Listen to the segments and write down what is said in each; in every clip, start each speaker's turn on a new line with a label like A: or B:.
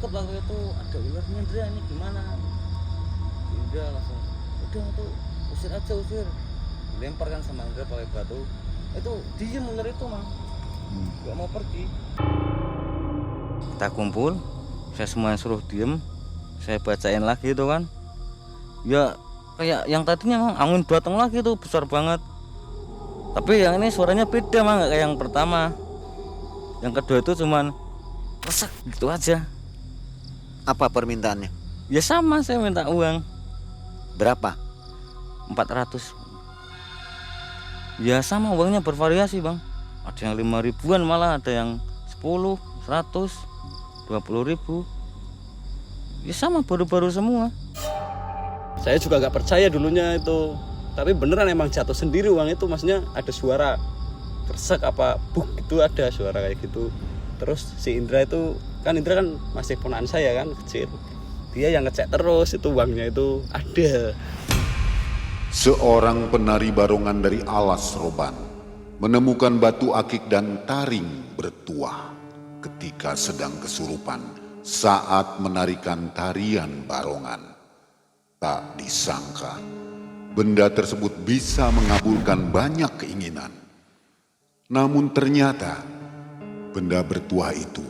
A: takut waktu itu ada ular nyendra ini gimana. Indra langsung udah tuh usir aja usir, lemparkan sama Indra pakai batu. Itu diem ular itu mah nggak mau pergi. Kita kumpul, saya semuanya suruh diem, saya bacain lagi itu kan ya kayak yang tadinya angin datang lagi tuh besar banget, tapi yang ini suaranya beda mah, nggak kayak yang pertama. Yang kedua itu cuman resek gitu aja.
B: Apa permintaannya?
A: Ya sama, saya minta uang
B: Berapa?
A: 400. Ya sama, uangnya bervariasi bang, ada yang 5 ribuan, malah ada yang 10, 100, 20 ribu. Ya sama, baru-baru semua.
C: Saya juga nggak percaya dulunya itu, tapi beneran emang jatuh sendiri uang itu. Maksudnya ada suara kersek apa buk itu, ada suara kayak gitu. Terus si Indra itu kan, Indra kan masih ponakan saya kan, kecil, dia yang ngecek terus itu uangnya itu ada.
D: Seorang penari barongan dari Alas Roban menemukan batu akik dan taring bertuah ketika sedang kesurupan saat menarikan tarian barongan. Tak disangka, benda tersebut bisa mengabulkan banyak keinginan. Namun ternyata, benda bertuah itu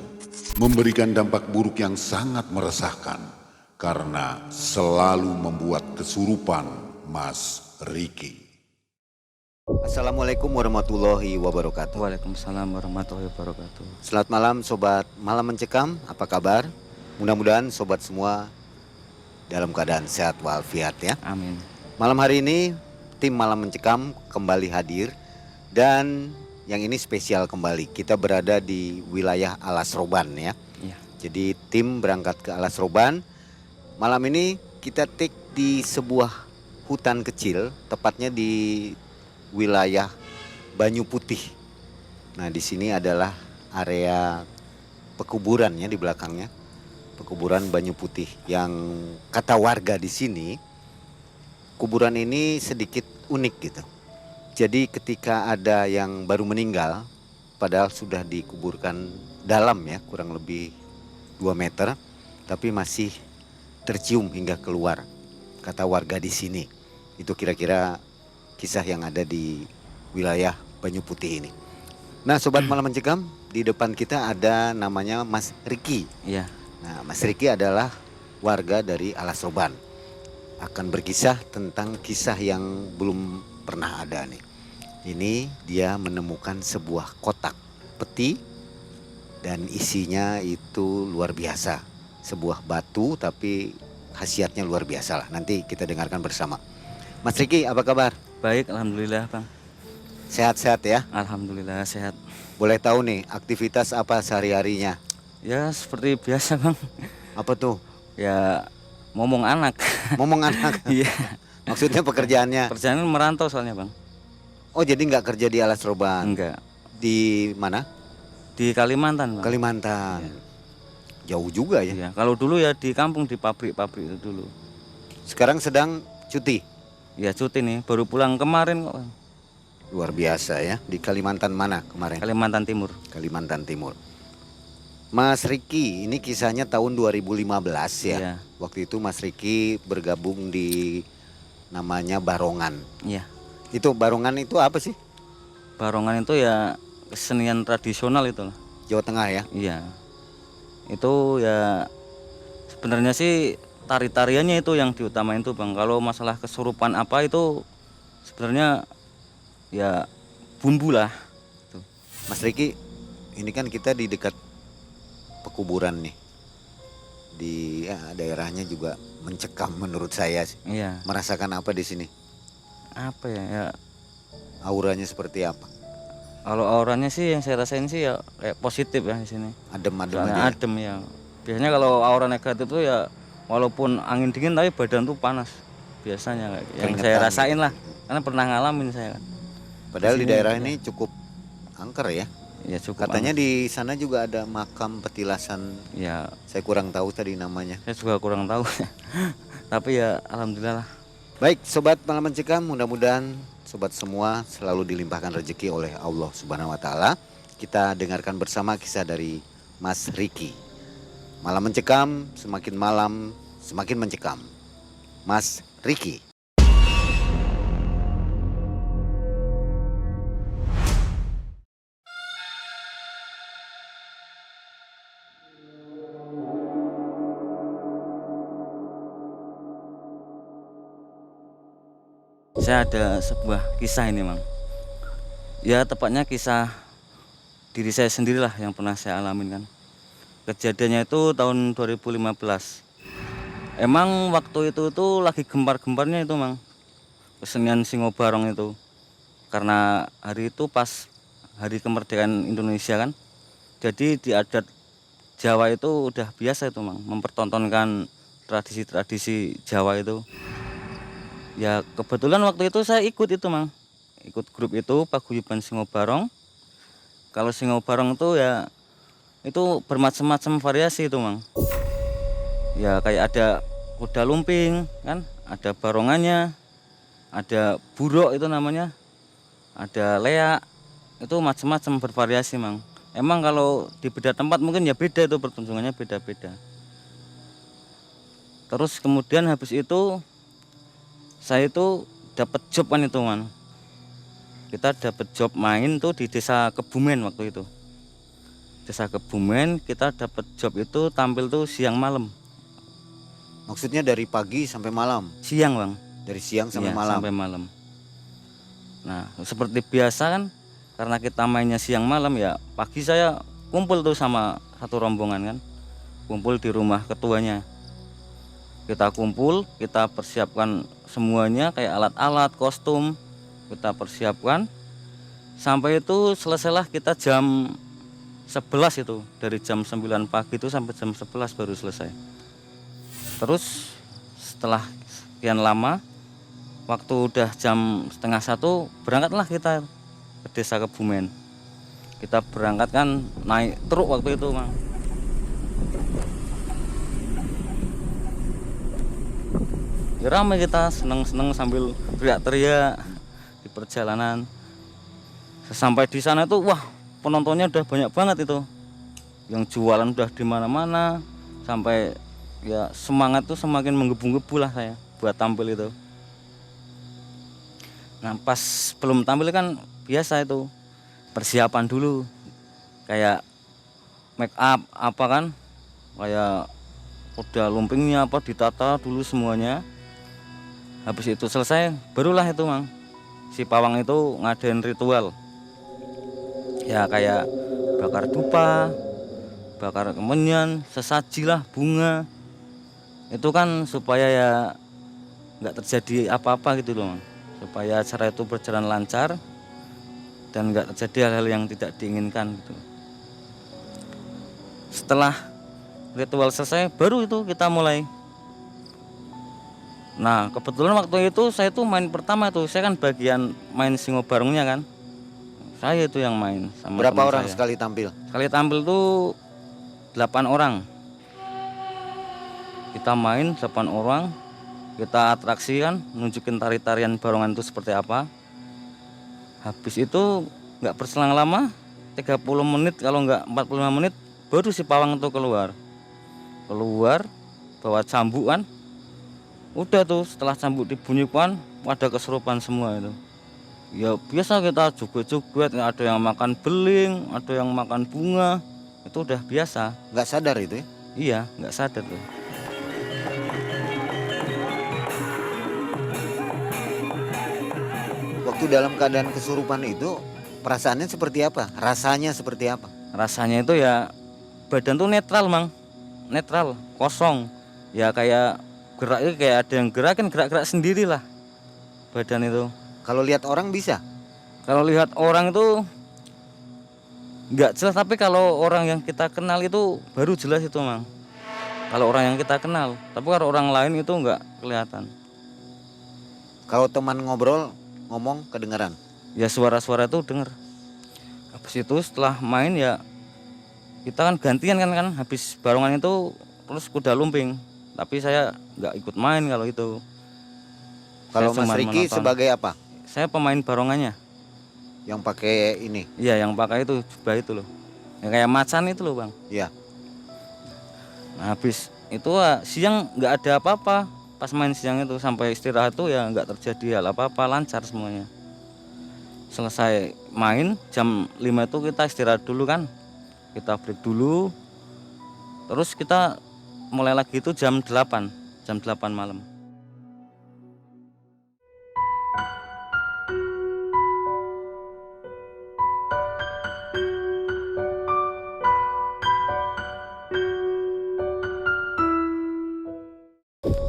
D: memberikan dampak buruk yang sangat meresahkan karena selalu membuat kesurupan Mas Riki.
B: Assalamualaikum warahmatullahi wabarakatuh.
A: Waalaikumsalam warahmatullahi wabarakatuh.
B: Selamat malam sobat Malam Mencekam, apa kabar? Mudah-mudahan sobat semua dalam keadaan sehat walafiat ya.
A: Amin.
B: Malam hari ini tim Malam Mencekam kembali hadir, dan yang ini spesial kembali. Kita berada di wilayah Alas Roban ya.
A: Iya.
B: Jadi tim berangkat ke Alas Roban. Malam ini kita take di sebuah hutan kecil, tepatnya di wilayah Banyu Putih. Nah, di sini adalah area pekuburannya di belakangnya. Pekuburan Banyu Putih yang kata warga di sini, kuburan ini sedikit unik gitu. Jadi ketika ada yang baru meninggal, padahal sudah dikuburkan dalam ya, kurang lebih 2 meter, tapi masih tercium hingga keluar, kata warga di sini. Itu kira-kira kisah yang ada di wilayah Banyu Putih ini. Nah, sobat Malam Mencekam, di depan kita ada namanya Mas Riki.
A: Iya.
B: Nah, Mas Riki adalah warga dari Alas Roban. Akan berkisah tentang kisah yang belum pernah ada nih. Ini dia menemukan sebuah kotak peti dan isinya itu luar biasa. Sebuah batu tapi khasiatnya luar biasa lah. Nanti kita dengarkan bersama. Mas Riki, apa kabar?
A: Baik, alhamdulillah bang.
B: Sehat-sehat ya?
A: Alhamdulillah sehat.
B: Boleh tahu nih aktivitas apa sehari-harinya?
A: Ya seperti biasa bang.
B: Apa tuh?
A: Ya ngomong anak.
B: Ngomong anak?
A: Iya.
B: Maksudnya pekerjaannya?
A: Kerjaan merantau soalnya bang.
B: Oh, jadi nggak kerja di Alas Roban?
A: Enggak.
B: Di mana?
A: Di Kalimantan bang.
B: Kalimantan. Jauh juga ya?
A: Iya. Kalau dulu ya di kampung, di pabrik-pabrik itu dulu.
B: Sekarang sedang cuti?
A: Ya cuti nih, baru pulang kemarin kok bang.
B: Luar biasa ya. Di Kalimantan mana kemarin?
A: Kalimantan Timur.
B: Kalimantan Timur. Mas Riki, ini kisahnya tahun 2015 ya.
A: Iya.
B: Waktu itu Mas Riki bergabung di namanya Barongan.
A: Iya.
B: Itu Barongan itu apa sih?
A: Barongan itu ya kesenian tradisional itu lah.
B: Jawa Tengah ya?
A: Iya. Itu ya sebenarnya sih tari-tariannya itu yang diutamain tuh bang. Kalau masalah kesurupan apa itu sebenarnya ya bumbu lah. Tuh.
B: Mas Riki, ini kan kita di dekat pekuburan nih. Di daerahnya juga mencekam menurut saya sih.
A: Iya.
B: Merasakan apa di sini?
A: Apa ya? Ya
B: Auranya seperti apa?
A: kalau auranya sih yang saya rasain sih ya kayak positif ya di sini.
B: Adem-adem
A: Soalnya
B: aja.
A: adem ya. Biasanya kalau aura negatif tuh ya walaupun angin dingin tapi badan tuh panas. Biasanya kayak yang saya
B: Keringetan
A: rasain
B: gitu.
A: lah. Karena pernah ngalamin saya kan.
B: Padahal di
A: sini,
B: daerah
A: ya.
B: ini cukup angker ya.
A: Ya cukup.
B: Katanya di sana juga ada makam petilasan.
A: Ya
B: Saya kurang tahu tadi namanya.
A: saya juga kurang tahu. Tapi ya alhamdulillah lah.
B: Baik, sobat Malam Mencekam, mudah-mudahan sobat semua selalu dilimpahkan rezeki oleh Allah Subhanahu wa taala. Kita dengarkan bersama kisah dari Mas Riki. Malam mencekam, semakin malam semakin mencekam. Mas Riki.
A: Saya ada sebuah kisah ini, Mang. Ya, tepatnya kisah diri saya sendirilah yang pernah saya alamin kan. Kejadiannya itu tahun 2015. Emang waktu itu tuh lagi gempar-gemparnya itu, Mang. Kesenian Singo Barong itu. Karena hari itu pas hari kemerdekaan Indonesia kan. Jadi di adat Jawa itu udah biasa itu, Mang, mempertontonkan tradisi-tradisi Jawa itu. Ya kebetulan waktu itu saya ikut itu, Mang. Ikut grup itu Paguyuban Singo Barong. Kalau Singo Barong itu ya itu bermacam-macam variasi itu, Mang. Ya kayak ada kuda lumping kan, ada barongannya, ada buruk itu namanya, ada leak, itu macam-macam bervariasi, Mang. Emang kalau di beda tempat mungkin ya beda itu, pertunjukannya beda-beda. Terus kemudian habis itu saya itu dapat job kan itu, Man. Kita dapat job main tuh di Desa Kebumen waktu itu. Desa Kebumen kita dapat job itu tampil tuh siang malam.
B: Maksudnya dari pagi sampai malam?
A: Siang, Bang.
B: Dari siang sampai
A: Iya,
B: malam?
A: sampai malam. Nah, seperti biasa kan, karena kita mainnya siang malam ya, pagi saya kumpul tuh sama satu rombongan kan. Kumpul di rumah ketuanya. Kita kumpul, kita persiapkan semuanya kayak alat-alat, kostum, kita persiapkan. Sampai itu selesailah kita jam 11 itu. Dari jam 9 pagi itu sampai jam 11 baru selesai. Terus setelah sekian lama, waktu udah jam setengah 1, berangkatlah kita ke Desa Kebumen. Kita berangkat kan naik truk waktu itu, Mang. Ya ramai, kita seneng-seneng sambil teriak-teriak di perjalanan. Sampai di sana tuh wah, penontonnya udah banyak banget itu. Yang jualan udah di mana-mana, sampai ya semangat tuh semakin menggebu-gebu lah saya buat tampil itu. Nah, pas belum tampil kan biasa itu persiapan dulu. Kayak make up apa kan? Kayak udah lumpingnya apa ditata dulu semuanya. Habis itu selesai, barulah itu, Mang, si pawang itu ngadain ritual. Ya kayak bakar dupa, bakar kemenyan, sesajilah bunga. Itu kan supaya ya nggak terjadi apa-apa gitu loh, Mang. Supaya acara itu berjalan lancar dan nggak terjadi hal-hal yang tidak diinginkan gitu. Setelah ritual selesai, baru itu kita mulai. Nah, kebetulan waktu itu saya tuh main pertama tuh, saya kan bagian main Singo Barongnya kan. Saya itu yang main sama
B: Berapa
A: teman
B: orang
A: saya.
B: sekali tampil?
A: Sekali tampil tuh 8 orang. Kita main 8 orang, kita atraksi kan, nunjukin tari-tarian barongan itu seperti apa. Habis itu nggak berselang lama, 30 menit kalau nggak 45 menit, baru si pawang itu keluar. Keluar, bawa cambuk kan. Udah tuh setelah cambuk dibunyikan, pada kesurupan semua itu. Ya biasa kita joget-joget, ada yang makan beling, ada yang makan bunga. Itu udah biasa.
B: Nggak sadar itu ya?
A: Iya, nggak sadar tuh.
B: Waktu dalam keadaan kesurupan itu perasaannya seperti apa? Rasanya seperti apa?
A: Rasanya itu ya badan tuh netral, Mang. Netral, kosong. Ya kayak geraknya kayak ada yang gerakin, gerak-gerak sendiri lah badan itu.
B: Kalau lihat orang bisa?
A: Kalau lihat orang itu nggak jelas, tapi kalau orang yang kita kenal itu baru jelas itu, Mang. Kalau orang yang kita kenal, tapi kalau orang lain itu nggak kelihatan.
B: Kalau teman ngobrol, ngomong kedengaran?
A: Ya suara-suara itu dengar. Habis itu setelah main ya kita kan gantian kan habis barongan itu terus kuda lumping. Tapi saya nggak ikut main kalau itu.
B: Kalau
A: Saya
B: Mas
A: cuma
B: Riki
A: menonton.
B: sebagai apa?
A: Saya pemain barongannya.
B: Yang pakai ini?
A: Iya, yang pakai itu jubah itu loh. Yang kayak macan itu loh, Bang.
B: Iya.
A: Nah, habis itu siang nggak ada apa-apa. Pas main siang itu sampai istirahat tuh ya nggak terjadi hal apa-apa, lancar semuanya. Selesai main jam 5 itu kita istirahat dulu kan, kita break dulu, terus kita mulai lagi itu jam 8 malam.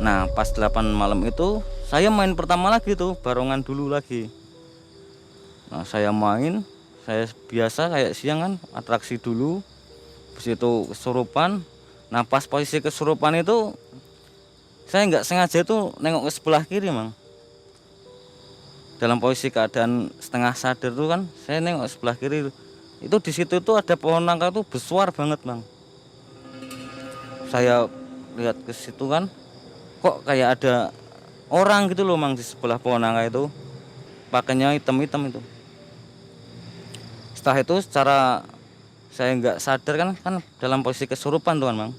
A: Nah pas 8 malam itu saya main pertama lagi tuh, barongan dulu lagi. Nah saya main, saya biasa kayak siang kan, atraksi dulu, habis itu kesurupan. Nah pas posisi kesurupan itu saya nggak sengaja itu nengok ke sebelah kiri Mang. Dalam posisi keadaan setengah sadar tuh kan, saya nengok ke sebelah kiri. Itu di situ tuh ada pohon nangka tuh besar banget Mang. Saya lihat ke situ kan, kok kayak ada orang gitu loh Mang di sebelah pohon nangka itu, pakainya hitam-hitam itu. Setelah itu secara saya nggak sadar kan dalam posisi kesurupan tuh kan Mang,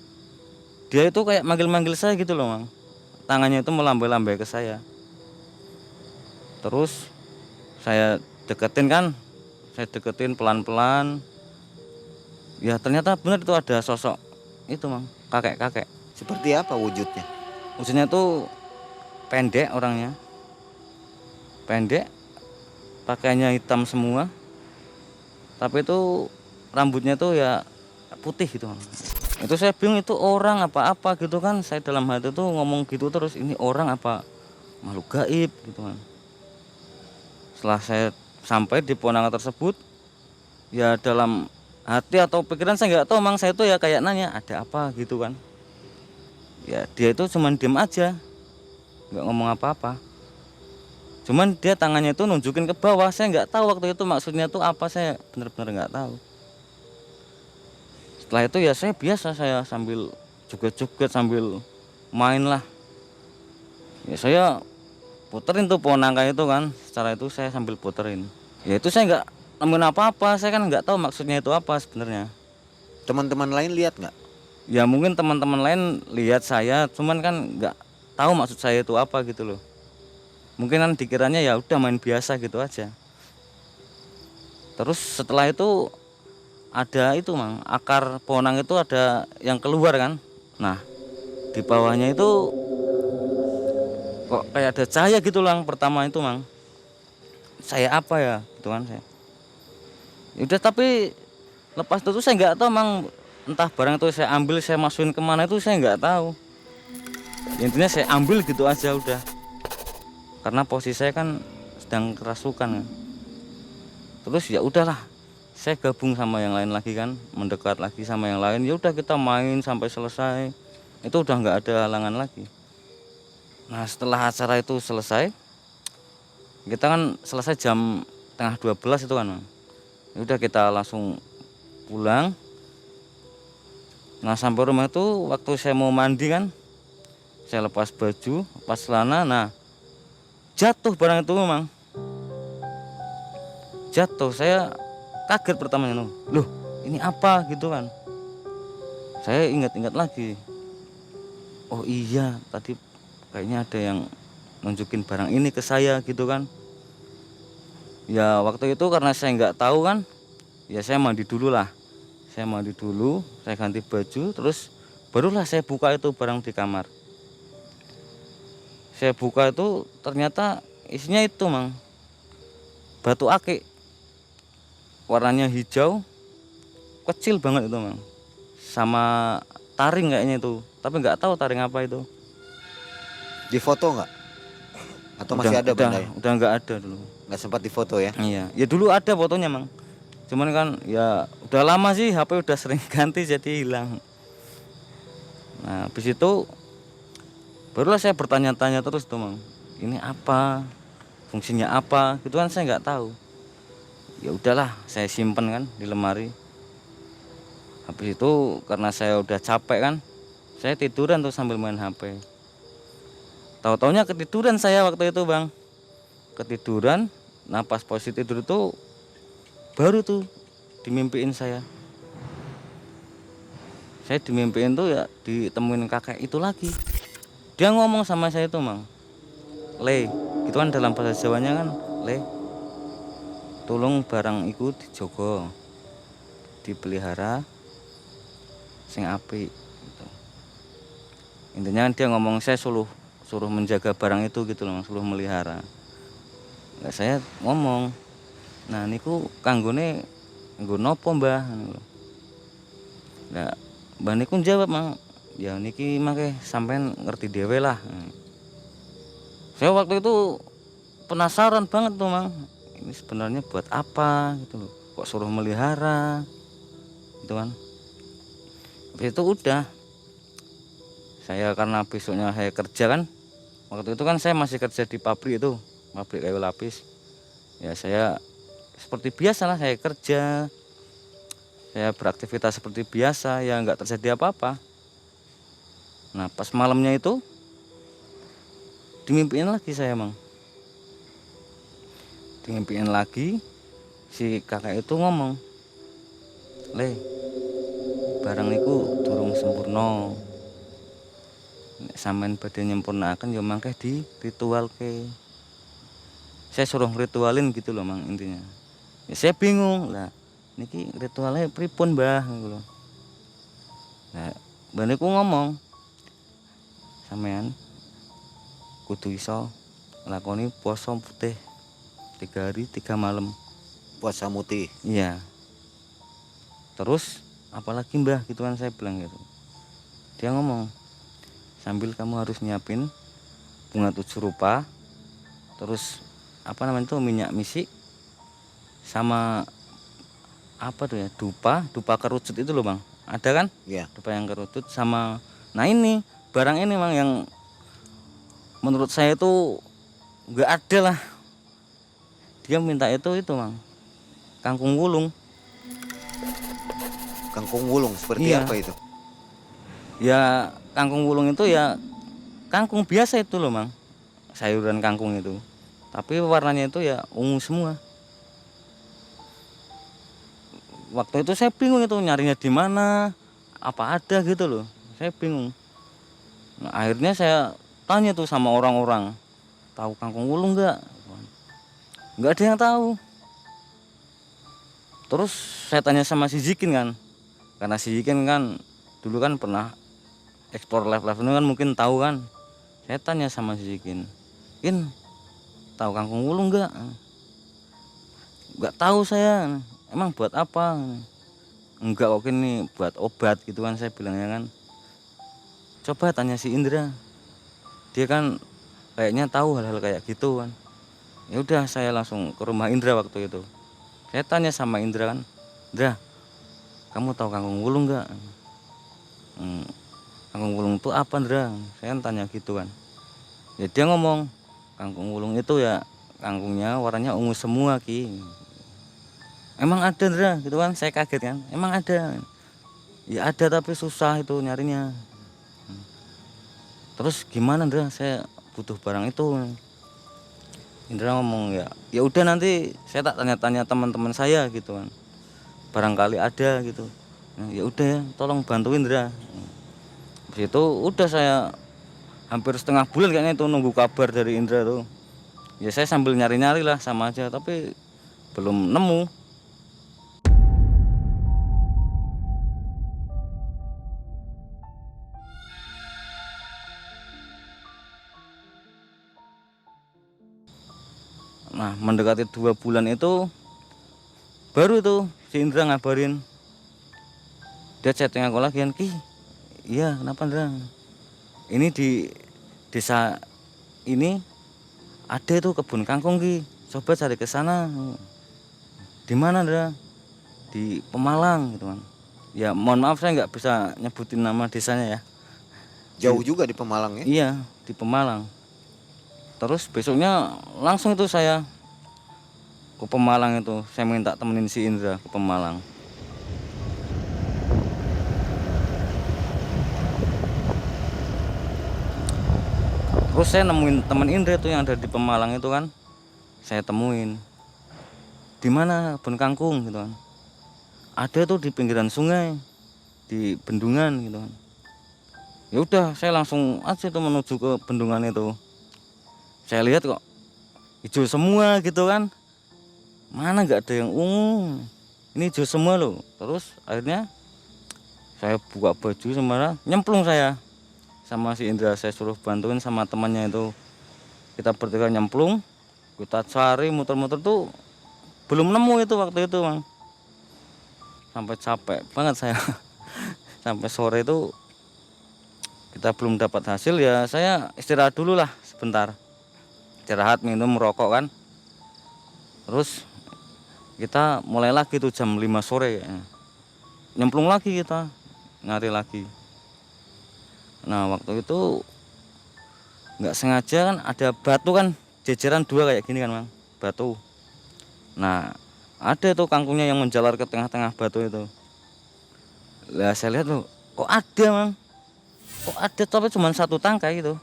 A: dia itu kayak manggil-manggil saya gitu loh Mang, tangannya itu melambai-lambai ke saya. Terus saya deketin kan, saya deketin pelan-pelan, ya ternyata benar itu ada sosok itu Mang, kakek-kakek.
B: Seperti apa wujudnya?
A: Wujudnya tuh pendek, orangnya pendek, pakaiannya hitam semua, tapi itu rambutnya tuh ya putih gitu Mang. Itu saya bingung itu orang apa gitu kan, saya dalam hati tuh ngomong gitu terus, ini orang apa makhluk gaib gitu kan. Setelah saya sampai di pohon nangka tersebut, ya dalam hati atau pikiran saya nggak tahu Mang, saya tuh ya kayak nanya ada apa gitu kan. Ya dia itu cuman diem aja, nggak ngomong apa-apa, cuman dia tangannya itu nunjukin ke bawah. Saya nggak tahu waktu itu maksudnya tuh apa, saya bener-bener nggak tahu. Setelah itu ya saya biasa, saya sambil joget-joget sambil main lah. Ya saya puterin tuh pohon nangka itu kan, secara itu saya sambil puterin. Ya itu saya nggak nemuin apa-apa, saya kan nggak tahu maksudnya itu apa sebenarnya.
B: Teman-teman lain lihat nggak?
A: Ya mungkin teman-teman lain lihat saya, cuman kan nggak tahu maksud saya itu apa gitu loh. Mungkin kan dikiranya ya udah main biasa gitu aja. Terus setelah itu ada itu Mang, akar pohon nangka itu ada yang keluar kan. Nah di bawahnya itu kok kayak ada cahaya gitu lang. Pertama itu Mang, saya apa ya gitu kan saya. Udah tapi lepas itu saya nggak tahu Mang, entah barang itu saya ambil saya masukin kemana itu saya nggak tahu. Intinya saya ambil gitu aja udah, karena posisi saya kan sedang kerasukan kan. Terus ya udahlah, saya gabung sama yang lain lagi kan, mendekat lagi sama yang lain. Ya udah kita main sampai selesai, itu udah nggak ada halangan lagi. Nah setelah acara itu selesai, kita kan selesai jam 11:30 itu kan Mang. Ya udah kita langsung pulang. Nah sampai rumah itu waktu saya mau mandi kan, saya lepas baju, lepas celana, nah jatuh barang itu Mang. Jatuh, saya kaget pertamanya, loh ini apa gitu kan. Saya ingat-ingat lagi, oh iya tadi kayaknya ada yang nunjukin barang ini ke saya gitu kan. Ya waktu itu karena saya nggak tahu kan, ya saya mandi dulu lah. Saya mandi dulu, saya ganti baju, terus barulah saya buka itu barang di kamar. Saya buka itu ternyata isinya itu Mang, batu akik, warnanya hijau, kecil banget itu Mang, sama taring kayaknya itu, tapi nggak tahu taring apa itu.
B: Di foto nggak? Atau masih ada bendanya?
A: Udah nggak ada dulu.
B: Nggak sempat difoto ya?
A: Iya, ya dulu ada fotonya Mang, cuman kan ya udah lama sih, HP udah sering ganti jadi hilang. Nah habis itu barulah saya bertanya-tanya terus tuh Mang, ini apa, fungsinya apa gitu kan, saya nggak tahu. Ya udahlah saya simpen kan di lemari. Habis itu karena saya udah capek kan, saya tiduran tuh sambil main HP. Tahu-taunya ketiduran saya waktu itu Bang, ketiduran. Nah pas posisi tidur itu baru tuh dimimpiin saya. saya dimimpiin tuh ya ditemuin kakek itu lagi. Dia ngomong sama saya itu, Mang, Le, gitu kan dalam bahasa Jawanya kan, Le, tolong barang iku dijogo, dipelihara sing apik gitu. Intinya dia ngomong saya suruh menjaga barang itu gitu loh, suruh melihara. Nah, saya ngomong, nah niku kanggone nggo nopo Mbah? Nah, Mbah niku jawab, Mang, ya niki make sampean ngerti dhewe lah. Saya waktu itu penasaran banget tuh, Mang. Ini sebenarnya buat apa gitu loh. Kok suruh melihara? Gitu kan. Habis itu udah. Saya karena besoknya saya kerja kan. Waktu itu kan saya masih kerja di pabrik itu, pabrik kayu lapis. Ya saya seperti biasa lah, saya kerja. Saya beraktivitas seperti biasa, ya nggak terjadi apa-apa. Nah pas malamnya itu dimimpiin lagi saya, Mang. Dimimpiin lagi, si kakak itu ngomong, Le, barang niku durung sempurna. Nek sampean badhe nyempurnaaken ya mangke di ritual ke. Saya suruh ritualin gitu loh, Mang, intinya. Ya saya bingung lah. Niki ritualnya pripun, Mbah, gitu loh. Nah, Mbah niku ngomong, sampean kudu iso nglakoni puasa putih 3 hari 3 malam.
B: Puasa mutih.
A: Iya. Terus apalagi Mbah, gitu kan saya bilang gitu. Dia ngomong, sambil kamu harus nyiapin bunga 7 rupa, terus apa namanya itu minyak misik, sama apa tuh ya, dupa kerucut itu loh, Bang. Ada kan?
B: Iya.
A: Dupa yang kerucut sama, nah ini barang ini, Bang, yang menurut saya itu nggak ada lah. Dia minta itu, Bang, kangkung wulung.
B: Kangkung wulung seperti
A: Iya.
B: apa itu?
A: Ya kangkung wulung itu ya kangkung biasa itu loh, Mang, sayuran kangkung itu, tapi warnanya itu ya ungu semua. Waktu itu saya bingung itu nyarinya di mana, apa ada gitu loh, saya bingung. Nah, akhirnya saya tanya tuh sama orang-orang, tahu kangkung wulung nggak ada yang tahu. Terus saya tanya sama si Zikin kan, karena si Zikin kan dulu kan pernah explore live ini kan, mungkin tahu kan. Saya tanya sama si Zikin, Kin, tahu kangkung wulung nggak tahu saya, emang buat apa? Enggak kok, ini buat obat gitu kan, saya bilangnya kan. Coba tanya si Indra, dia kan kayaknya tahu hal-hal kayak gitu kan. Ya udah, saya langsung ke rumah Indra waktu itu. Saya tanya sama Indra kan, Indra, kamu tahu kangkung wulung nggak? Kangkung wulung itu apa, Indra? Saya tanya gitu kan. Ya dia ngomong, kangkung wulung itu ya kangkungnya warnanya ungu semua, Ki. Emang ada, Indra? Gitu kan, saya kaget kan. Emang ada? Ya ada, tapi susah itu nyarinya. Terus gimana, Indra? Saya butuh barang itu. Indra ngomong, ya udah, nanti saya tak tanya-tanya teman-teman saya gitu kan, barangkali ada gitu. Ya udah ya, tolong bantuin, Indra. Habis itu udah, saya hampir setengah bulan kayaknya itu nunggu kabar dari Indra tuh. Ya saya sambil nyari-nyari lah, sama aja, tapi belum nemu. Nah mendekati 2 bulan itu baru tuh si Indra ngabarin, dia chatting aku lagi kan, Ki, iya kenapa, Indra? Ini di desa ini ada tuh kebun kangkung, Ki, coba cari ke sana. Di mana, Indra? Di Pemalang gitu kan. Ya mohon maaf saya nggak bisa nyebutin nama desanya ya.
B: Jauh juga di Pemalang ya?
A: Iya, di Pemalang. Terus besoknya langsung itu saya ke Pemalang itu, saya minta temenin si Indra ke Pemalang. Terus saya nemuin teman Indra itu yang ada di Pemalang itu kan, saya temuin. Di mana kebun kangkung gitu kan? Ada tuh di pinggiran sungai. di bendungan gitu kan. Ya udah saya langsung aja tuh menuju ke bendungan itu. Saya lihat kok hijau semua gitu kan, mana nggak ada yang ungu, ini hijau semua loh. Terus akhirnya saya buka baju semua, nyemplung saya sama si Indra, saya suruh bantuin sama temannya itu. Kita bertiga nyemplung, kita cari muter-muter tuh belum nemu itu waktu itu Bang. Sampai capek banget saya. Sampai sore itu kita belum dapat hasil, ya saya istirahat dulu lah sebentar, istirahat, minum, merokok kan. Terus kita mulai lagi tuh jam 5 sore ya. Nyemplung lagi, kita nyari lagi. Nah waktu itu nggak sengaja kan ada batu kan, jejeran 2 kayak gini kan Bang, batu. Nah ada tuh kangkungnya yang menjalar ke tengah-tengah batu itu. Lah saya lihat tuh, kok ada Bang, kok ada, tapi cuma 1 tangkai itu.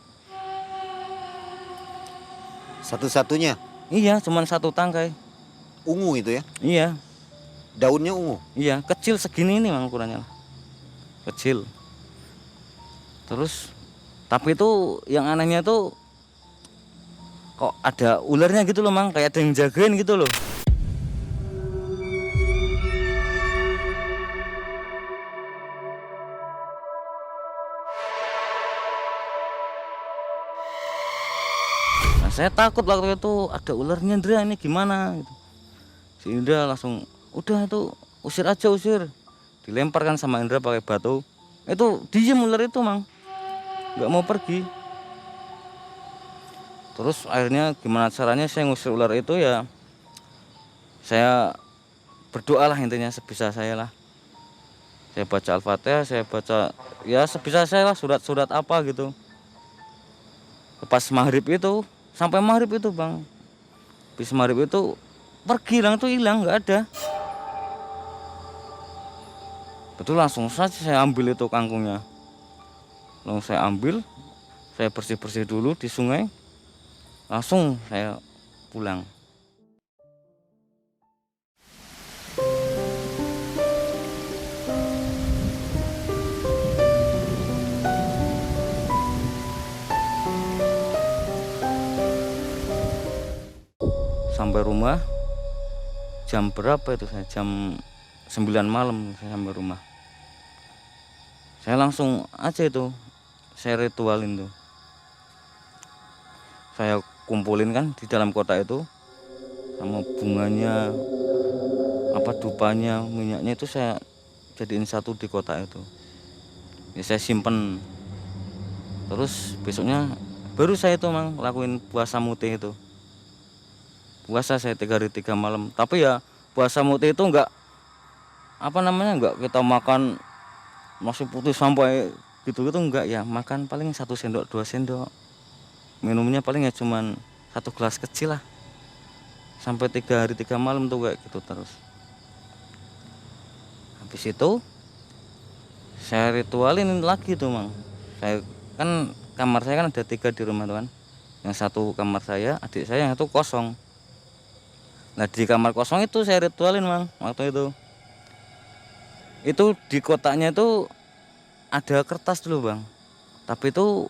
B: Satu-satunya
A: Iya, cuma 1 tangkai.
B: ungu itu ya?
A: Iya,
B: Daunnya ungu.
A: iya, kecil segini ini Bang ukurannya, kecil. Terus tapi itu yang anehnya tuh kok ada ularnya gitu loh Bang, kayak ada yang jagain gitu loh. Nah, saya takut waktu itu ada ularnya, Indra, ini gimana gitu. Si Indra langsung, udah itu usir aja, usir. Dilemparkan sama Indra pakai batu. Itu diem ular itu Bang, nggak mau pergi. Terus akhirnya gimana caranya saya ngusir ular itu, ya saya berdoa lah intinya sebisa saya lah. Saya baca Al-Fatihah, saya baca ya sebisa saya lah, surat-surat apa gitu. Pas maghrib itu, sampai maghrib itu Bang, habis maghrib itu pergi, hilang nggak ada. Betul, langsung saja saya ambil itu kangkungnya, langsung saya ambil, saya bersih-bersih dulu di sungai, langsung saya pulang. Sampai rumah jam berapa itu, saya jam 9 malam saya sampai rumah. Saya langsung aja itu, saya ritualin tuh. Saya kumpulin kan di dalam kotak itu, sama bunganya, apa dupanya, minyaknya itu saya jadiin satu di kotak itu. Ya saya simpen. Terus besoknya baru saya itu Mang lakuin puasa mutih itu. Puasa saya 3 hari 3 malam. Tapi ya puasa mutih itu enggak enggak kita makan nasi putih sampai gitu-gitu, enggak ya, makan paling 1 sendok 2 sendok. Minumnya paling ya cuman 1 gelas kecil lah. Sampai 3 hari 3 malam tuh kayak gitu terus. Habis itu saya ritualin lagi tuh Mang. Saya kan kamar saya kan ada 3 di rumah tuh kan. Yang 1 kamar saya, adik saya, yang 1 kosong. Nah di kamar kosong itu saya ritualin Mang waktu itu. Itu di kotaknya itu ada kertas dulu Bang, tapi itu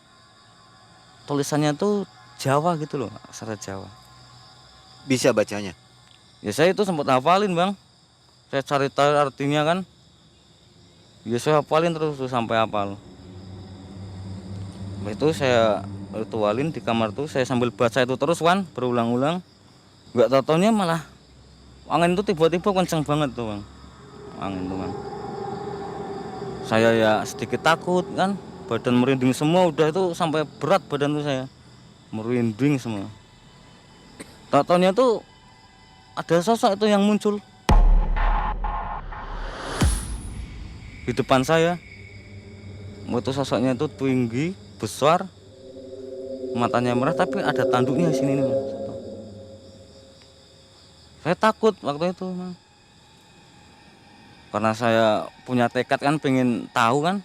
A: tulisannya tuh Jawa gitu loh, aksara Jawa.
B: Bisa bacanya?
A: Ya saya itu sempat hafalin Bang, saya cari tahu artinya kan. Ya saya hafalin terus tuh sampai hafal. Itu saya ritualin di kamar tuh, saya sambil baca itu terus kan, berulang-ulang. Nggak tahu-taunya malah angin itu tiba-tiba kenceng banget tuh Bang, angin tuh Bang. Saya ya sedikit takut kan, badan merinding semua, udah itu sampai berat badan tuh saya, merinding semua. Tak-taunya tuh ada sosok itu yang muncul di depan saya. Itu sosoknya itu tinggi, besar, matanya merah, tapi ada tanduknya di sini nih. Saya takut waktu itu Bang. Karena saya punya tekad kan, pengen tahu kan,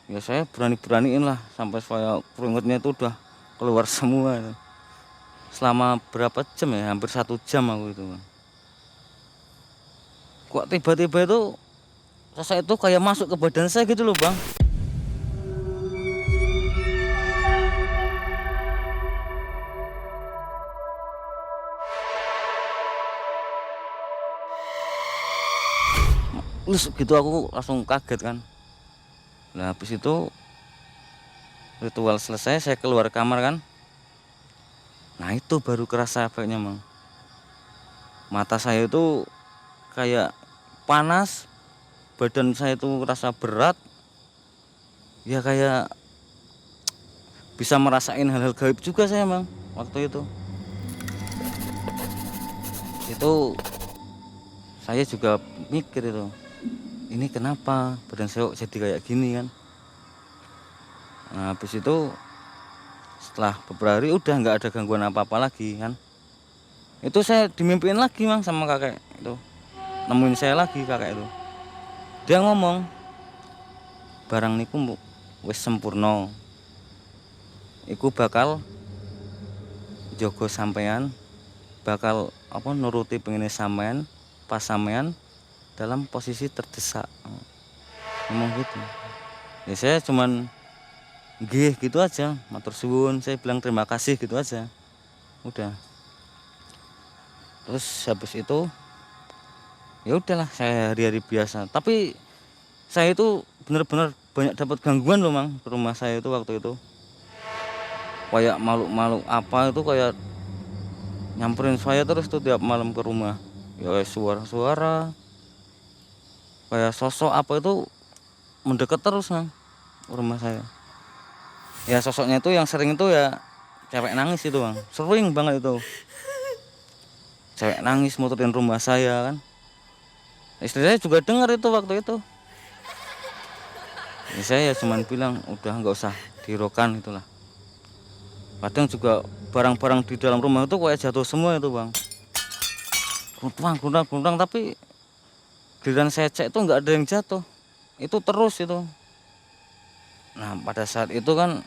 A: ya saya berani-beraniin lah, sampai saya keringetnya itu udah keluar semua. Selama berapa jam ya, hampir 1 jam aku itu Bang. Kok tiba-tiba itu sosok itu kayak masuk ke badan saya gitu loh bang. Terus gitu aku langsung kaget kan. Nah habis itu ritual selesai, saya keluar kamar kan. Nah itu baru kerasa efeknya bang. Mata saya itu kayak panas, badan saya itu rasa berat, ya kayak bisa merasain hal-hal gaib juga saya bang waktu itu. Itu saya juga mikir itu, ini kenapa badan saya kok jadi kayak gini kan. Nah habis itu setelah beberapa hari udah nggak ada gangguan apa-apa lagi kan. Itu saya dimimpiin lagi bang sama kakek itu, nemuin saya lagi kakek itu. Dia ngomong, barang niku wis sempurna, iku bakal jogo sampean, bakal apa nuruti pengine sampean pas sampean dalam posisi terdesak. Ngomong gitu. Ya saya cuman nggih gitu aja, matur suwun, saya bilang terima kasih gitu aja. Udah. Terus habis itu ya udahlah, saya hari-hari biasa. Tapi saya itu benar-benar banyak dapat gangguan loh mang ke rumah saya itu waktu itu. Kayak makhluk-makhluk apa itu kayak nyamperin saya terus tuh tiap malam ke rumah. Ya kayak suara-suara, kayak sosok apa itu mendekat terus mang ke rumah saya. Ya sosoknya itu yang sering itu ya cewek nangis itu bang, sering banget itu. Cewek nangis muterin rumah saya kan. Istri saya juga dengar itu waktu itu. Ya, saya ya cuman bilang udah nggak usah dirokan itulah. Kadang juga barang-barang di dalam rumah itu kayak jatuh semua itu bang. Gundang, tapi giliran saya cek itu nggak ada yang jatuh. Itu terus itu. Nah pada saat itu kan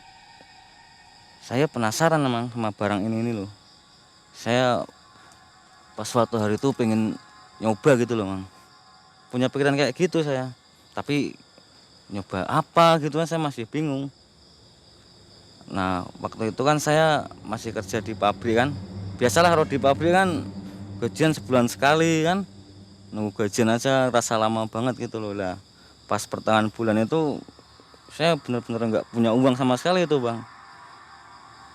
A: saya penasaran emang sama barang ini loh. Saya pas suatu hari itu pengen nyoba gitu loh mang. Punya pikiran kayak gitu saya. Tapi nyoba apa gitu kan saya masih bingung. Nah waktu itu kan saya masih kerja di pabrik kan. Biasalah kalau di pabrik kan gajian sebulan sekali kan. Nunggu gajian aja rasa lama banget gitu loh lah. Pas pertengahan bulan itu saya benar-benar nggak punya uang sama sekali itu bang.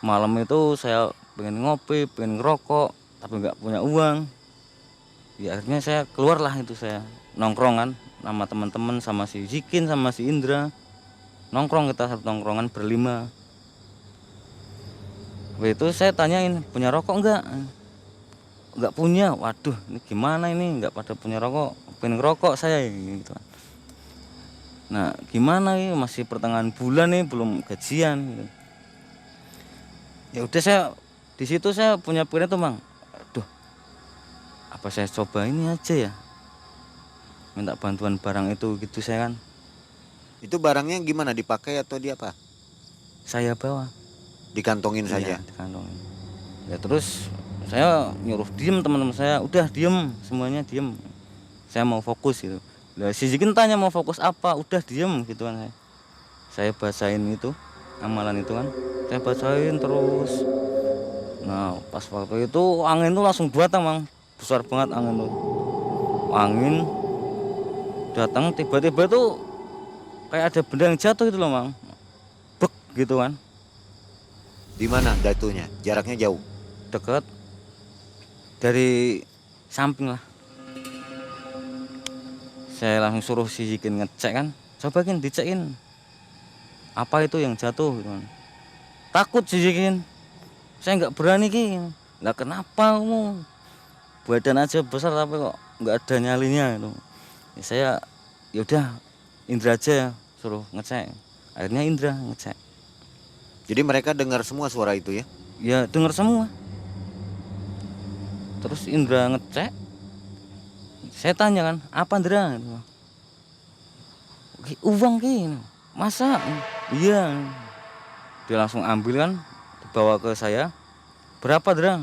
A: Malam itu saya pengen ngopi, pengen ngerokok, tapi nggak punya uang. Ya akhirnya saya keluarlah itu, saya nongkrongan sama teman-teman, sama si Zikin sama si Indra. Nongkrong kita satu nongkrongan berlima. Waktu itu saya tanyain, punya rokok nggak punya. Waduh ini gimana ini, nggak pada punya rokok, pengen ngerokok saya gitu. Nah gimana ini, masih pertengahan bulan nih, belum gajian gitu. Ya udah saya di situ saya punya pikiran tuh bang, aduh apa saya coba ini aja ya, minta bantuan barang itu gitu saya kan.
B: Itu barangnya gimana, dipakai atau di apa?
A: Saya bawa.
B: Dikantongin
A: Iya,
B: saja.
A: dikantongin. Ya terus saya nyuruh diem, teman-teman saya udah diem, semuanya diem, saya mau fokus gitu. Lah si Zikin tanya mau fokus apa, udah diem gitu kan saya bacain itu amalan itu kan, saya bacain terus. Nah pas waktu itu angin tuh langsung datang bang, besar banget angin tuh. Angin datang tiba-tiba tuh kayak ada benda yang jatuh gitu loh bang, bek gitu kan.
B: Di mana jatuhnya? Jaraknya jauh?
A: Deket dari samping lah. Saya langsung suruh si Zikin ngecek kan, coba Kin dicekin apa itu yang jatuh gitu kan. Takut si Zikin, saya nggak berani Kin. Lah kenapa kamu, badan aja besar tapi kok nggak ada nyalinya gitu. Ya saya yaudah Indra aja suruh ngecek. Akhirnya Indra ngecek.
B: Jadi mereka dengar semua suara itu ya?
A: Ya dengar semua. Terus Indra ngecek, saya tanya kan, apa Indra? Uang Ki, masa? Iya. Dia langsung ambil kan, dibawa ke saya. Berapa Indra?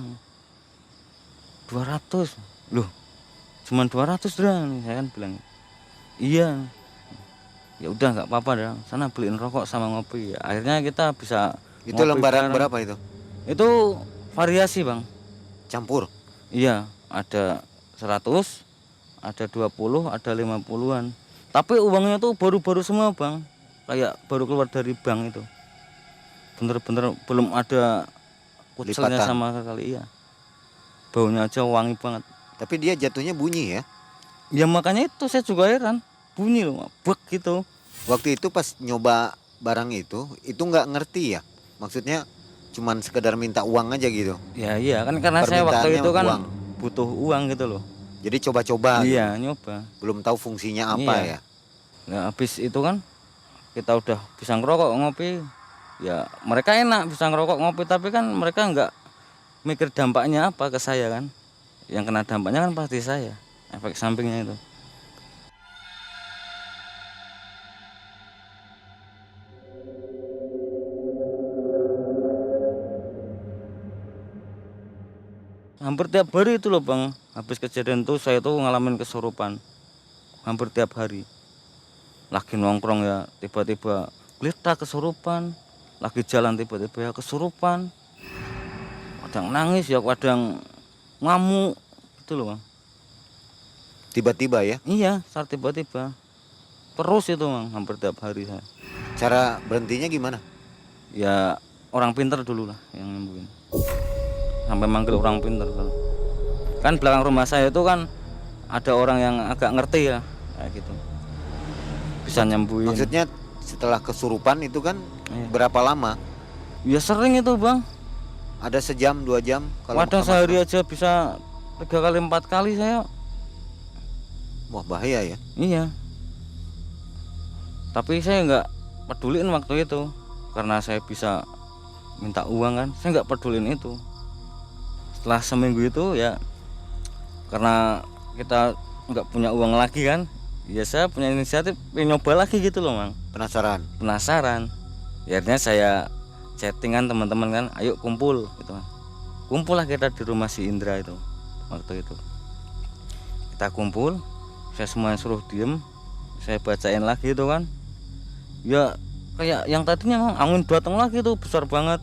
A: 200. Loh, cuman 200 Indra, saya kan bilang. Iya. Ya udah nggak apa-apa dah, sana beliin rokok sama ngopi. Ya, akhirnya kita bisa
B: Itu
A: ngopi
B: lembaran
A: bareng.
B: berapa itu?
A: Itu variasi bang.
B: Campur.
A: Iya, ada 100, ada 20, ada 50-an. Tapi uangnya tuh baru-baru semua bang, kayak baru keluar dari bank itu. Bener-bener belum ada kucelnya
B: Lipatan.
A: sama sekali. Iya, baunya aja wangi banget.
B: Tapi dia jatuhnya bunyi ya.
A: Ya makanya itu saya juga heran, bunyi loh, bek gitu.
B: Waktu itu pas nyoba barang itu nggak ngerti ya. Maksudnya cuman sekedar minta uang aja gitu.
A: Ya iya kan, karena saya waktu
B: Permintaannya
A: itu kan
B: uang.
A: butuh uang gitu loh.
B: Jadi coba-coba gitu.
A: Iya, nyoba.
B: Belum tahu fungsinya apa
A: Iya.
B: ya.
A: Nah, habis itu kan kita udah bisa ngerokok ngopi. Ya mereka enak bisa ngerokok ngopi, tapi kan mereka nggak mikir dampaknya apa ke saya kan. Yang kena dampaknya kan pasti saya, efek sampingnya itu. Hampir tiap hari itu loh bang, habis kejadian itu saya tuh ngalamin kesurupan hampir tiap hari. Lagi nongkrong ya tiba-tiba geletak kesurupan, lagi jalan tiba-tiba ya kesurupan, kadang nangis ya kadang ngamuk gitu loh bang.
B: Tiba-tiba ya.
A: Iya, saat tiba-tiba terus itu bang, hampir tiap hari saya.
B: Cara berhentinya gimana?
A: Ya orang pintar dulu lah yang nyembuhin, sampai manggil orang pintar. Kan belakang rumah saya itu kan ada orang yang agak ngerti ya kayak gitu, bisa nyembuhin.
B: Maksudnya setelah kesurupan itu kan
A: Iya.
B: berapa lama?
A: Ya sering itu bang,
B: Ada sejam 2 jam kalau
A: kadang
B: sama
A: sehari aja bisa 3 kali 4 kali saya.
B: Wah bahaya ya.
A: Iya, tapi saya nggak peduliin waktu itu karena saya bisa minta uang kan, saya nggak peduliin itu. Setelah seminggu itu ya, karena kita nggak punya uang lagi kan, ya saya punya inisiatif pengen nyoba lagi gitu loh mang. Penasaran ya, akhirnya saya chattingan teman-teman kan, ayo kumpul gitu kan. Kumpul lah kita di rumah si Indra itu. Waktu itu kita kumpul, saya semuanya suruh diem, saya bacain lagi itu kan. Ya kayak yang tadinya mang, angin datang lagi tuh besar banget,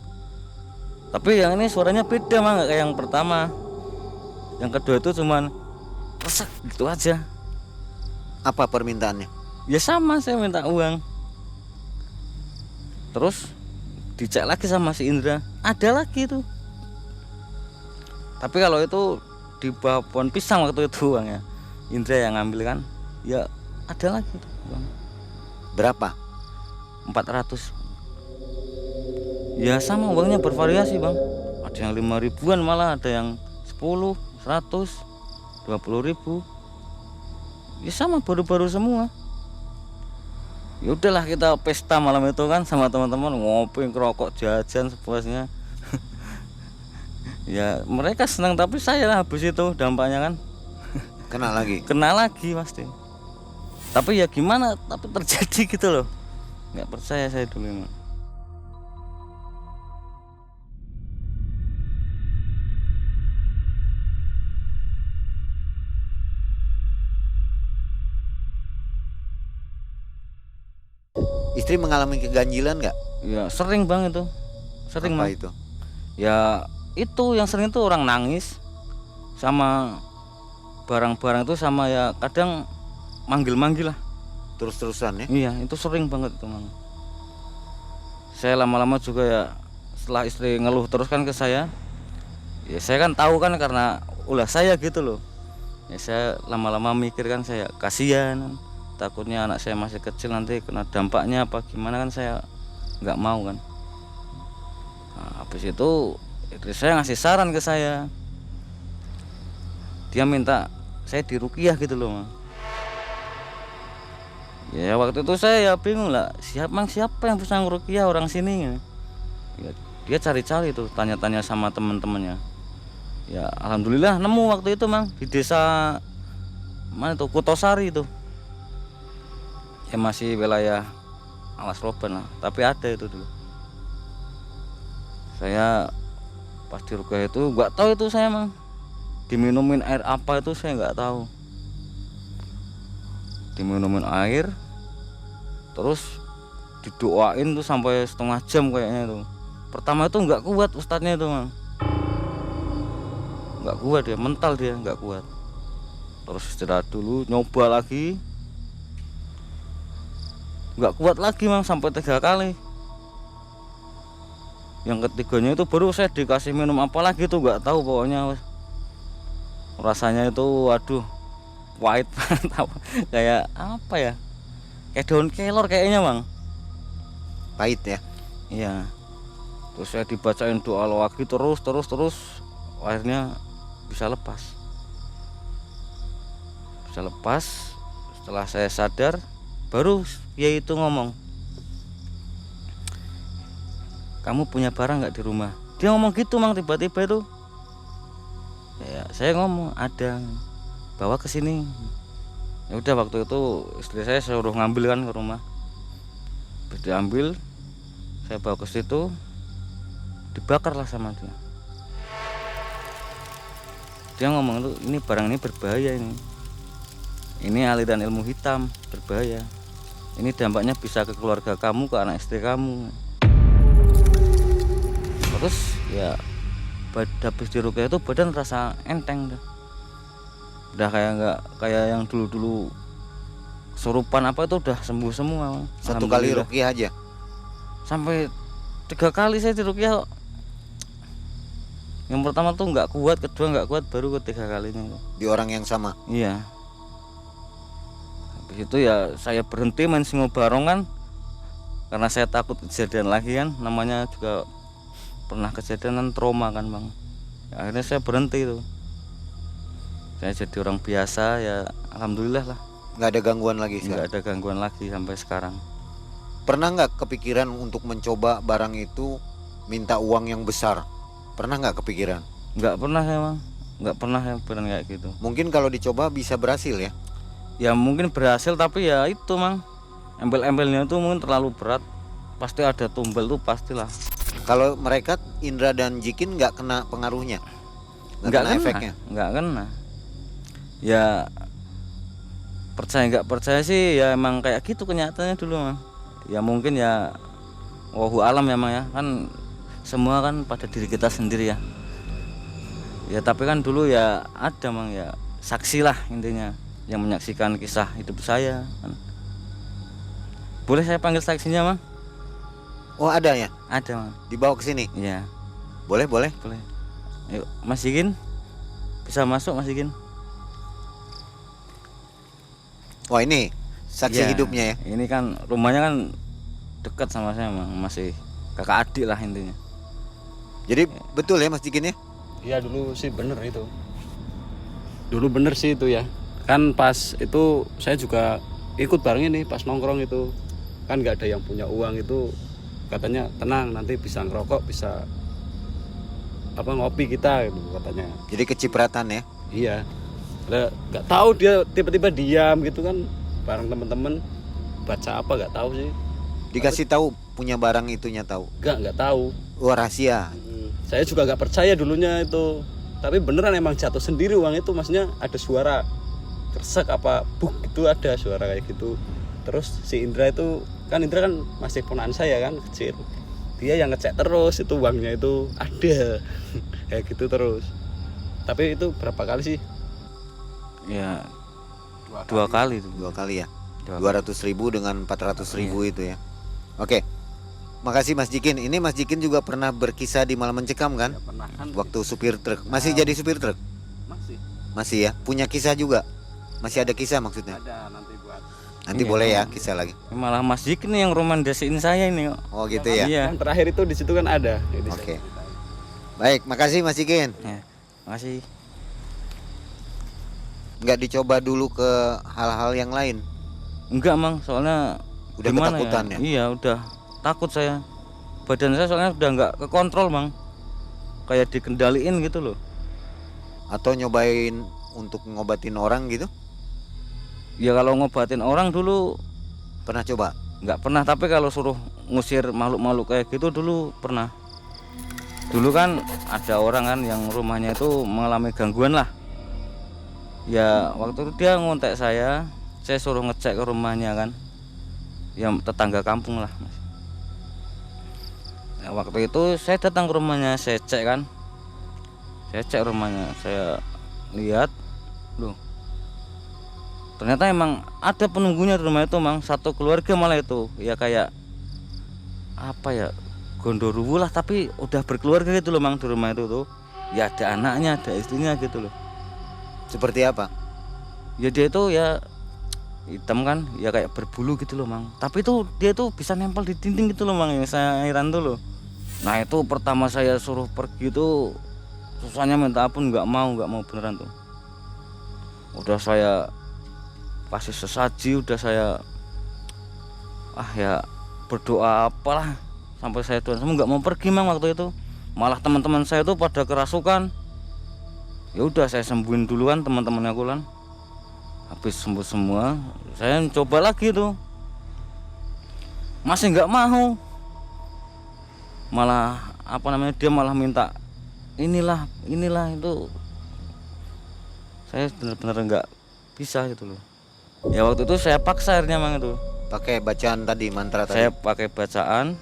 A: tapi yang ini suaranya beda mang, nggak kayak yang pertama. Yang kedua itu cuman resek gitu aja.
B: Apa permintaannya?
A: Ya sama, saya minta uang. Terus dicek lagi sama si Indra, ada lagi tuh. Tapi kalau itu di bawah pohon pisang waktu itu uangnya, Indra yang ngambil kan. Ya ada lagi tuh uang.
B: Berapa?
A: 400. Ya sama, uangnya bervariasi bang. Ada yang 5 ribuan, malah ada yang 10, 100, 20 ribu. Ya sama, baru-baru semua. Ya udahlah kita pesta malam itu kan sama teman-teman, ngopi, ngerokok, jajan sepuasnya. Ya mereka senang, tapi saya lah habis itu dampaknya kan
B: Kena lagi.
A: kena lagi pasti. Tapi ya gimana, tapi terjadi gitu loh. Nggak percaya saya dulu emang.
B: Istri mengalami keganjilan nggak?
A: Ya sering bang itu, sering
B: Apa
A: bang.
B: itu?
A: Ya itu yang sering itu orang nangis, sama barang-barang itu, sama ya kadang manggil-manggil lah.
B: Terus-terusan ya?
A: Iya itu sering banget itu mang. Saya lama-lama juga ya, setelah istri ngeluh terus kan ke saya, ya saya kan tahu kan karena ulah saya gitu loh. Ya saya lama-lama mikir kan, saya kasihan, takutnya anak saya masih kecil nanti kena dampaknya apa gimana kan, saya nggak mau kan. Nah, habis itu istri saya ngasih saran ke saya, dia minta saya diruqyah gitu loh mang. Ya waktu itu saya ya bingung lah, siapa yang bisa ngeruqyah orang sini ya. Dia cari-cari tuh, tanya-tanya sama teman-temannya. Ya alhamdulillah nemu waktu itu mang, di desa mana tuh, Kutosari itu. Ya masih wilayah Alas Roban lah, tapi ada itu dulu. Saya pas di ruqyah itu nggak tahu itu saya mang, diminumin air apa itu saya nggak tahu. Diminumin air, Terus didoain tuh sampai setengah jam kayaknya tuh. Pertama itu nggak kuat ustadznya itu Mang, nggak kuat dia, mental dia nggak kuat. Terus istirahat dulu, nyoba lagi, nggak kuat lagi Mang, sampai 3 kali. Yang ketiganya itu baru saya dikasih minum apa lagi tuh nggak tahu, pokoknya rasanya itu waduh pahit kayak apa ya, kayak daun kelor kayaknya Mang.
B: Pahit ya.
A: Iya. Terus saya dibacain doa lagi terus akhirnya bisa lepas. Setelah saya sadar baru dia itu ngomong, kamu punya barang nggak di rumah? Dia ngomong gitu Mang, tiba-tiba itu. Ya, saya ngomong ada, bawa ke sini. Ya udah, waktu itu istri saya suruh ngambil kan ke rumah. Terus diambil, saya bawa ke situ, dibakarlah sama dia. Dia ngomong tuh, ini barang ini berbahaya ini aliran ilmu hitam, berbahaya. Ini dampaknya bisa ke keluarga kamu, ke anak istri kamu. Terus ya habis diruqyah itu badan rasa enteng dah. Udah kayak nggak kayak yang dulu kesurupan apa itu udah sembuh semua.
B: Satu kali ruqyah aja.
A: Sampai 3 kali saya diruqyah. Yang pertama tuh nggak kuat, kedua nggak kuat, baru ketiga kalinya.
B: Di orang yang sama.
A: Iya. Habis itu ya saya berhenti main singo barongan karena saya takut kejadian lagi kan, namanya juga pernah kejadian trauma kan Bang. Ya, akhirnya saya berhenti itu. Saya jadi orang biasa ya, alhamdulillah lah.
B: Nggak ada gangguan lagi sekarang?
A: Nggak ada gangguan lagi sampai sekarang.
B: Pernah nggak kepikiran untuk mencoba barang itu, minta uang yang besar? Pernah nggak kepikiran?
A: Nggak pernah ya Bang, nggak pernah ya beneran kayak gitu.
B: Mungkin kalau dicoba bisa berhasil ya?
A: Ya mungkin berhasil, tapi ya itu Mang, embel-embelnya itu mungkin terlalu berat. Pasti ada tumbal tuh pastilah.
B: Kalau mereka Indra dan Jikin nggak kena pengaruhnya? Nggak kena efeknya?
A: Nggak kena. Ya percaya nggak percaya sih ya, emang kayak gitu kenyataannya dulu Mang. Ya mungkin ya wallahu alam ya Mang ya, kan semua kan pada diri kita sendiri ya. Ya tapi kan dulu ya ada Mang ya, saksi lah intinya yang menyaksikan kisah hidup saya kan. Boleh saya panggil saksinya Mang?
B: Oh ada ya?
A: Ada Mang.
B: Dibawa ke sini?
A: Iya.
B: Boleh.
A: Boleh. Yuk Mas Jikin, bisa masuk Mas Jikin.
B: Wah ini saksi
A: Ya,
B: hidupnya ya?
A: ini kan rumahnya kan dekat sama saya Mang, masih kakak adik lah intinya.
B: Jadi betul ya Mas Jikin ya?
C: Iya dulu sih bener itu. Dulu bener sih itu ya. Kan pas itu saya juga ikut bareng ini pas nongkrong itu. Kan nggak ada yang punya uang itu, katanya tenang nanti bisa ngerokok, bisa apa ngopi kita gitu katanya.
B: Jadi kecipratan ya?
C: Iya. Nggak tahu dia tiba-tiba diam gitu kan, bareng temen-temen baca apa nggak tahu sih.
B: Dikasih tahu punya barang itunya tahu?
C: Nggak tahu.
B: Wah rahasia.
C: Saya juga nggak percaya dulunya itu, tapi beneran emang jatuh sendiri uang itu, maksudnya ada suara kersek apa buk gitu, ada suara kayak gitu. Terus si Indra itu kan, Indra kan masih ponakan saya kan, kecil, dia yang ngecek terus itu uangnya itu ada kayak gitu terus. Tapi itu berapa kali sih?
A: Ya 2 kali tuh.
B: 2 kali ya?
A: 2
B: 200.000 dengan 400.000 itu ya. Oke. Makasih Mas Jikin. Ini Mas Jikin juga pernah berkisah di Malam Mencekam kan?
C: Ya, pernah kan.
B: Waktu supir truk. Masih jadi supir truk?
C: Masih.
B: Masih ya? Punya kisah juga? Masih ada kisah maksudnya?
C: Ada nanti buat.
B: Nanti
A: Iya,
B: boleh ya
A: Bang.
B: kisah lagi.
A: Malah Mas Jikin nih yang rekomendasiin saya ini kok.
B: Oh gitu ya?
A: Iya.
C: Yang terakhir itu di situ kan ada. Jadi saya
B: Oke.
C: ceritain.
B: Baik, makasih Mas Jikin.
A: Ya, makasih.
B: Nggak dicoba dulu ke hal-hal yang lain?
A: Enggak Mang, soalnya
B: Udah
A: gimana
B: ketakutan ya?
A: Iya udah takut saya. Badan saya soalnya udah nggak kekontrol Mang, kayak dikendaliin gitu loh.
B: Atau nyobain untuk ngobatin orang gitu?
A: Ya kalau ngobatin orang dulu
B: Pernah coba?
A: nggak pernah, tapi kalau suruh ngusir makhluk-makhluk kayak gitu dulu pernah. Dulu kan ada orang kan yang rumahnya itu mengalami gangguan lah. Ya waktu itu dia ngontek saya suruh ngecek ke rumahnya kan. ya tetangga kampung lah Mas. Nah, waktu itu saya datang ke rumahnya, saya cek kan, saya cek rumahnya, saya lihat, loh ternyata emang ada penunggunya di rumah itu Mang, satu keluarga malah itu, ya kayak apa ya, gondoruwu lah tapi udah berkeluarga gitu loh Mang di rumah itu tuh, ya ada anaknya, ada istrinya gitu loh.
B: Seperti apa?
A: Ya dia itu ya hitam kan, ya kayak berbulu gitu loh Mang, tapi itu dia tuh bisa nempel di dinding gitu loh Mang, yang saya heran tuh loh. Nah itu pertama saya suruh pergi tuh susahnya minta ampun, nggak mau beneran tuh. Udah saya kasih sesaji, udah saya ya berdoa apalah, sampai saya Tuhan semua nggak mau pergi Mang waktu itu. Malah teman-teman saya tuh pada kerasukan. Ya udah saya sembuhin duluan teman-temannya aku kan. Habis sembuh semua, saya coba lagi tuh, masih nggak mau. Malah apa namanya, dia malah minta inilah itu. Saya benar-benar nggak bisa gitu loh. Ya waktu itu saya paksa akhirnya Mang itu.
B: Pakai bacaan tadi, mantra tadi.
A: Saya pakai bacaan,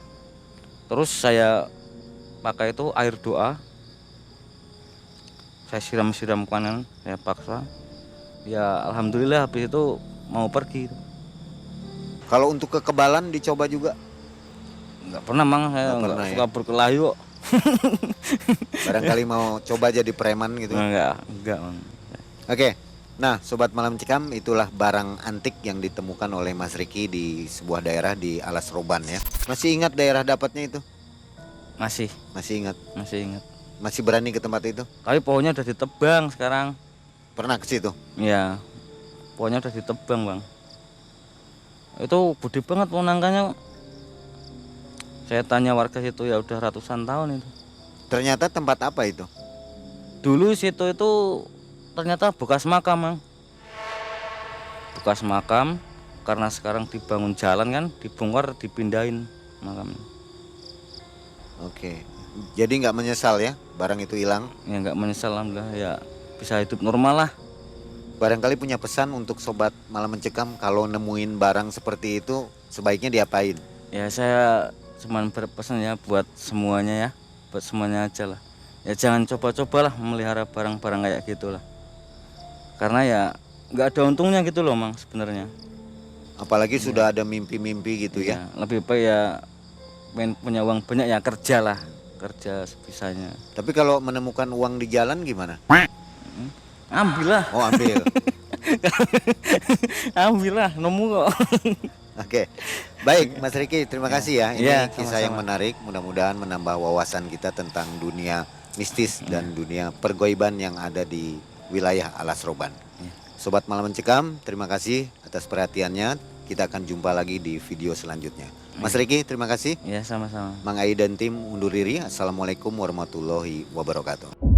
A: terus saya pakai itu air doa. Saya siram-siram kanan, saya paksa. Ya alhamdulillah habis itu mau pergi.
B: Kalau untuk kekebalan dicoba juga?
A: Nggak pernah Mang, saya
B: Nggak
A: nggak
B: pernah,
A: suka berkelahi kok.
B: Barangkali mau coba jadi preman gitu.
A: Enggak Mang.
B: Oke. Nah, Sobat Malam Cikam, itulah barang antik yang ditemukan oleh Mas Riki di sebuah daerah di Alas Roban ya. Masih ingat daerah dapatnya itu?
A: Masih
B: Masih ingat?
A: ingat.
B: Masih berani ke tempat itu?
A: Tapi pohonnya udah ditebang sekarang.
B: Pernah ke situ?
A: Ya, pohonnya udah ditebang Bang. Itu gede banget pohon nangkanya. Saya tanya warga situ, ya udah ratusan tahun itu.
B: Ternyata tempat apa itu?
A: Dulu situ itu ternyata bekas makam Bang. Bekas makam, karena sekarang dibangun jalan kan, dibongkar dipindahin makamnya.
B: Oke. Jadi nggak menyesal ya barang itu hilang?
A: Ya nggak menyesal alhamdulillah, ya bisa hidup normal lah.
B: Barangkali punya pesan untuk Sobat Malam Mencekam, kalau nemuin barang seperti itu sebaiknya diapain?
A: Ya saya cuman berpesan ya buat semuanya ya, buat semuanya aja lah. Ya jangan coba-cobalah memelihara barang-barang kayak gitulah. Karena ya nggak ada untungnya gitu loh Mang sebenarnya.
B: Apalagi sudah ada mimpi-mimpi gitu ya.
A: Lebih baik ya pengen punya uang banyak ya kerja lah, kerja sebisanya.
B: Tapi kalau menemukan uang di jalan gimana?
A: Ambil lah.
B: Oh, ambil.
A: Ambil lah, nemu kok.
B: Oke. Baik, Mas Riki, terima kasih ya. Ini
A: Ya,
B: kisah yang
A: sama-sama.
B: menarik, mudah-mudahan menambah wawasan kita tentang dunia mistis dan dunia pergoiban yang ada di wilayah Alas Roban.
A: Ya.
B: Sobat Malam Mencekam, terima kasih atas perhatiannya. Kita akan jumpa lagi di video selanjutnya. Mas Riki, terima kasih.
A: Ya sama-sama.
B: Mang Ai dan tim undur diri. Assalamualaikum warahmatullahi wabarakatuh.